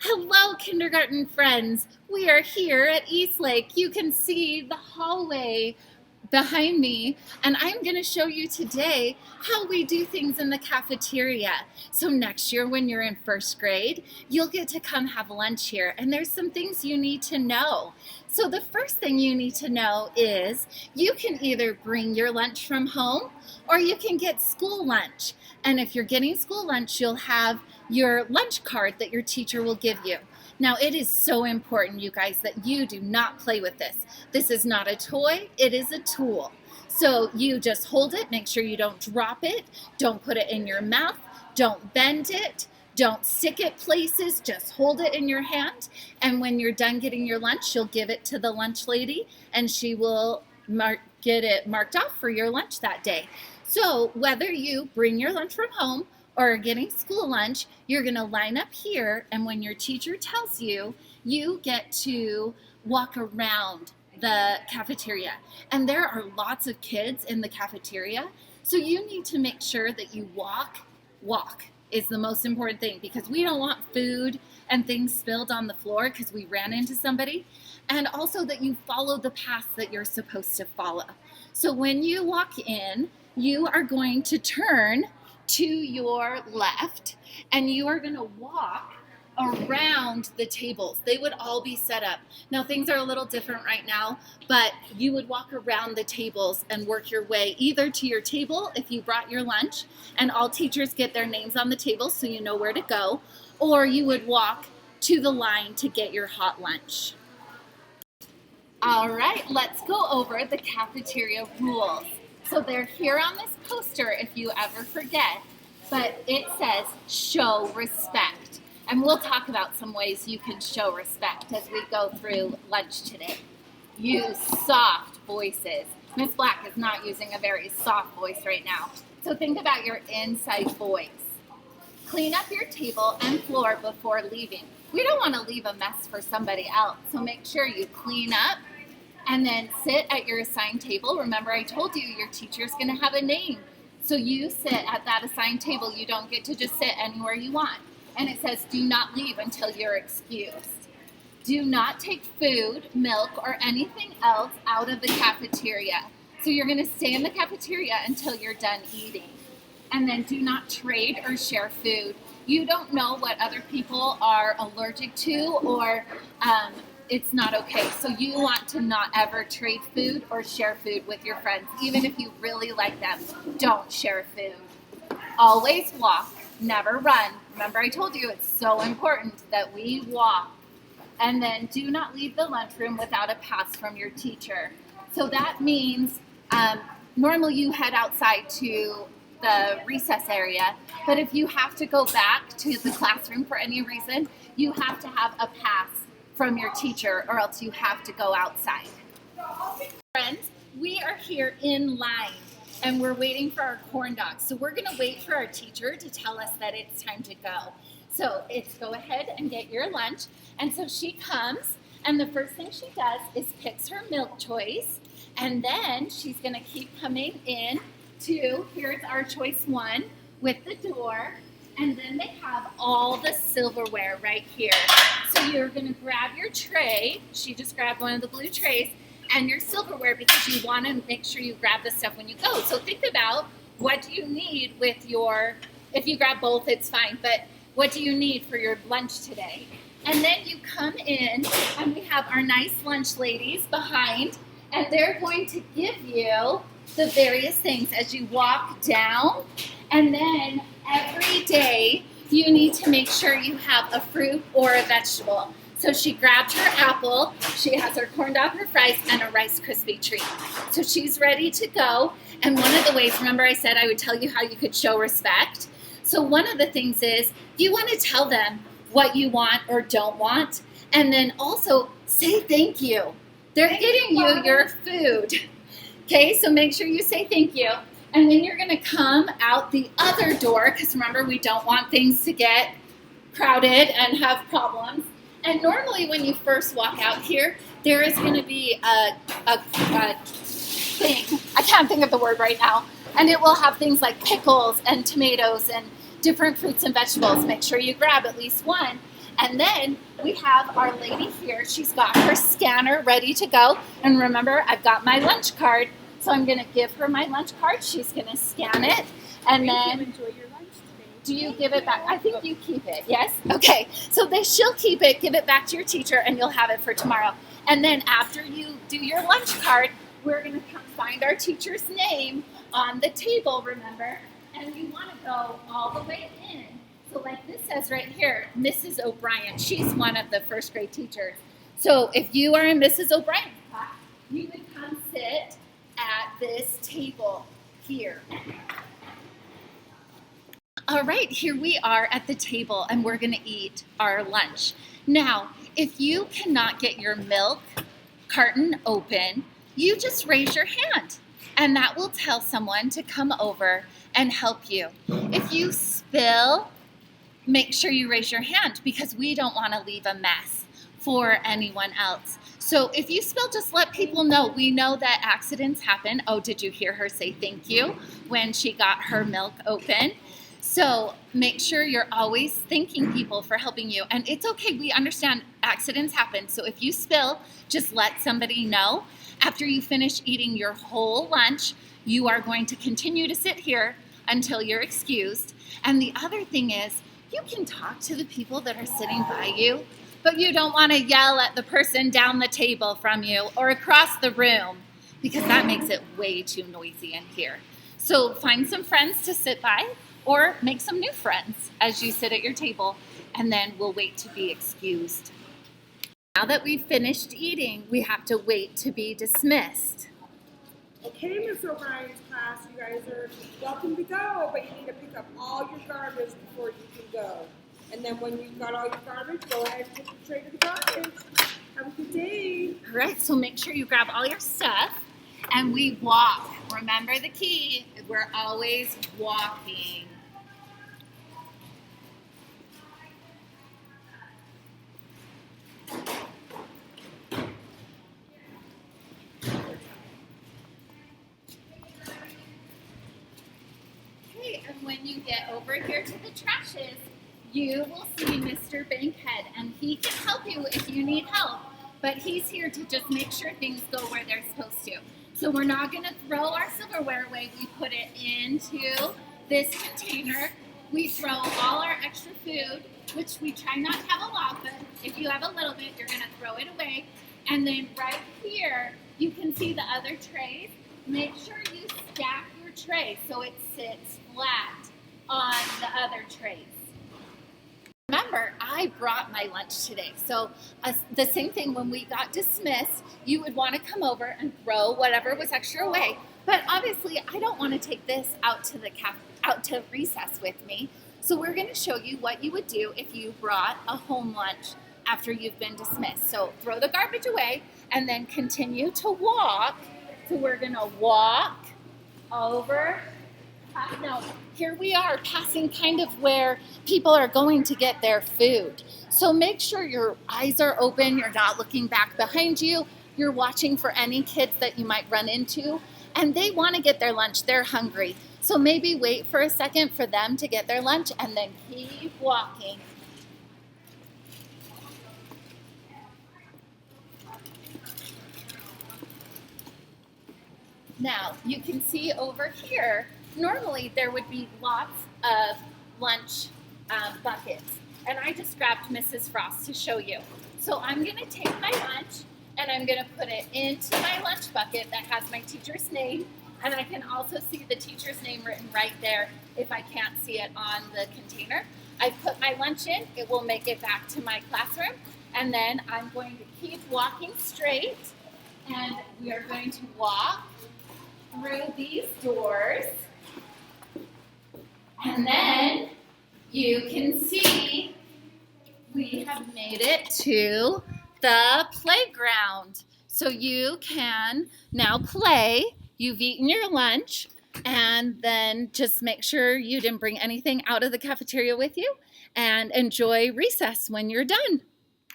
Hello, kindergarten friends. We are here at Eastlake. You can see the hallway behind me, and I'm going to show you today how we do things in the cafeteria. So next year when you're in first grade, you'll get to come have lunch here, and there's some things you need to know. So the first thing you need to know is you can either bring your lunch from home or you can get school lunch. And if you're getting school lunch, you'll have your lunch card that your teacher will give you. Now, it is so important, you guys, that you do not play with this. This is not a toy, it is a tool. So you just hold it, make sure you don't drop it, don't put it in your mouth, don't bend it, don't stick it places, just hold it in your hand. And when you're done getting your lunch, you'll give it to the lunch lady and she will get it marked off for your lunch that day. So whether you bring your lunch from home or getting school lunch, you're gonna line up here, and when your teacher tells you, you get to walk around the cafeteria. And there are lots of kids in the cafeteria, so you need to make sure that you walk is the most important thing, because we don't want food and things spilled on the floor because we ran into somebody, and also that you follow the path that you're supposed to follow. So when you walk in, you are going to turn to your left, and you are going to walk around the tables. They would all be set up. Now things are a little different right now, but you would walk around the tables and work your way either to your table if you brought your lunch, and all teachers get their names on the table so you know where to go, or you would walk to the line to get your hot lunch. All right, let's go over the cafeteria rules. So they're here on this poster if you ever forget, but it says show respect. And we'll talk about some ways you can show respect as we go through lunch today. Use soft voices. Miss Black is not using a very soft voice right now. So think about your inside voice. Clean up your table and floor before leaving. We don't want to leave a mess for somebody else, so make sure you clean up and then sit at your assigned table. Remember, I told you your teacher's going to have a name. So you sit at that assigned table. You don't get to just sit anywhere you want. And it says, do not leave until you're excused. Do not take food, milk, or anything else out of the cafeteria. So you're going to stay in the cafeteria until you're done eating. And then do not trade or share food. You don't know what other people are allergic to, or it's not okay. So you want to not ever trade food or share food with your friends. Even if you really like them, don't share food. Always walk, never run. Remember, I told you it's so important that we walk. And then do not leave the lunchroom without a pass from your teacher. So that means normally you head outside to the recess area, but if you have to go back to the classroom for any reason, you have to have a pass from your teacher, or else you have to go outside. Friends, we are here in line and we're waiting for our corn dogs. So we're gonna wait for our teacher to tell us that it's time to go. So it's go ahead and get your lunch. And so she comes, and the first thing she does is picks her milk choice, and then she's gonna keep coming in to, here's our choice one with the door. And then they have all the silverware right here. So you're gonna grab your tray. She just grabbed one of the blue trays, and your silverware, because you wanna make sure you grab the stuff when you go. So think about, what do you need with your, if you grab both, it's fine, but what do you need for your lunch today? And then you come in, and we have our nice lunch ladies behind, and they're going to give you the various things as you walk down. And then every day you need to make sure you have a fruit or a vegetable. So she grabbed her apple, she has her corn dog, her fries, and a Rice Krispie treat. So she's ready to go. And one of the ways, remember I said I would tell you how you could show respect? So one of the things is, you want to tell them what you want or don't want, and then also say thank you. They're getting you your food. Okay, so make sure you say thank you. And then you're gonna come out the other door, because remember, we don't want things to get crowded and have problems. And normally when you first walk out here, there is gonna be a thing, I can't think of the word right now, and it will have things like pickles and tomatoes and different fruits and vegetables. Make sure you grab at least one. And then we have our lady here. She's got her scanner ready to go. And remember, I've got my lunch card. So I'm going to give her my lunch card. She's going to scan it. And then enjoy your lunch today. do you give it back? I think you keep it. Yes? Okay. So she'll keep it, give it back to your teacher, and you'll have it for tomorrow. And then after you do your lunch card, we're going to come find our teacher's name on the table, remember? And you want to go all the way in. So like this says right here, Mrs. O'Brien. She's one of the first grade teachers. So if you are in Mrs. O'Brien's class, you would come sit at this table here. All right, here we are at the table and we're gonna eat our lunch. Now, if you cannot get your milk carton open, you just raise your hand and that will tell someone to come over and help you. If you spill, make sure you raise your hand because we don't wanna leave a mess for anyone else. So if you spill, just let people know. We know that accidents happen. Oh, did you hear her say thank you when she got her milk open? So make sure you're always thanking people for helping you. And it's okay, we understand accidents happen. So if you spill, just let somebody know. After you finish eating your whole lunch, you are going to continue to sit here until you're excused. And the other thing is, you can talk to the people that are sitting by you, but you don't want to yell at the person down the table from you or across the room because that makes it way too noisy in here. So find some friends to sit by or make some new friends as you sit at your table, and then we'll wait to be excused. Now that we've finished eating, we have to wait to be dismissed. Okay, Miss O'Brien's class, you guys are welcome to go, but you need to pick up all your garbage before you can go. And then when you've got all your garbage, go ahead and take the tray to the garbage. Have a good day. All right, so make sure you grab all your stuff and we walk. Remember the key, we're always walking. And when you get over here to the trashes, you will see Mr. Bankhead, and he can help you if you need help, but he's here to just make sure things go where they're supposed to. So we're not going to throw our silverware away. We put it into this container. We throw all our extra food, which we try not to have a lot, but if you have a little bit, you're going to throw it away. And then right here, you can see the other trays. Make sure you stack your tray so it sits flat on the other trays. Remember, I brought my lunch today. So the same thing when we got dismissed, you would want to come over and throw whatever was extra away. But obviously, I don't want to take this out to recess with me. So we're going to show you what you would do if you brought a home lunch after you've been dismissed. So throw the garbage away and then continue to walk. So we're going to walk over. Now, here we are passing kind of where people are going to get their food. So make sure your eyes are open, you're not looking back behind you, you're watching for any kids that you might run into, and they want to get their lunch, they're hungry. So maybe wait for a second for them to get their lunch and then keep walking. Now, you can see over here, normally there would be lots of lunch buckets, and I just grabbed Mrs. Frost to show you. So I'm going to take my lunch and I'm going to put it into my lunch bucket that has my teacher's name, and I can also see the teacher's name written right there if I can't see it on the container. I put my lunch in, it will make it back to my classroom, and then I'm going to keep walking straight, and we are going to walk through these doors, and then you can see we have made it to the playground. So you can now play. You've eaten your lunch, and then just make sure you didn't bring anything out of the cafeteria with you, and enjoy recess when you're done.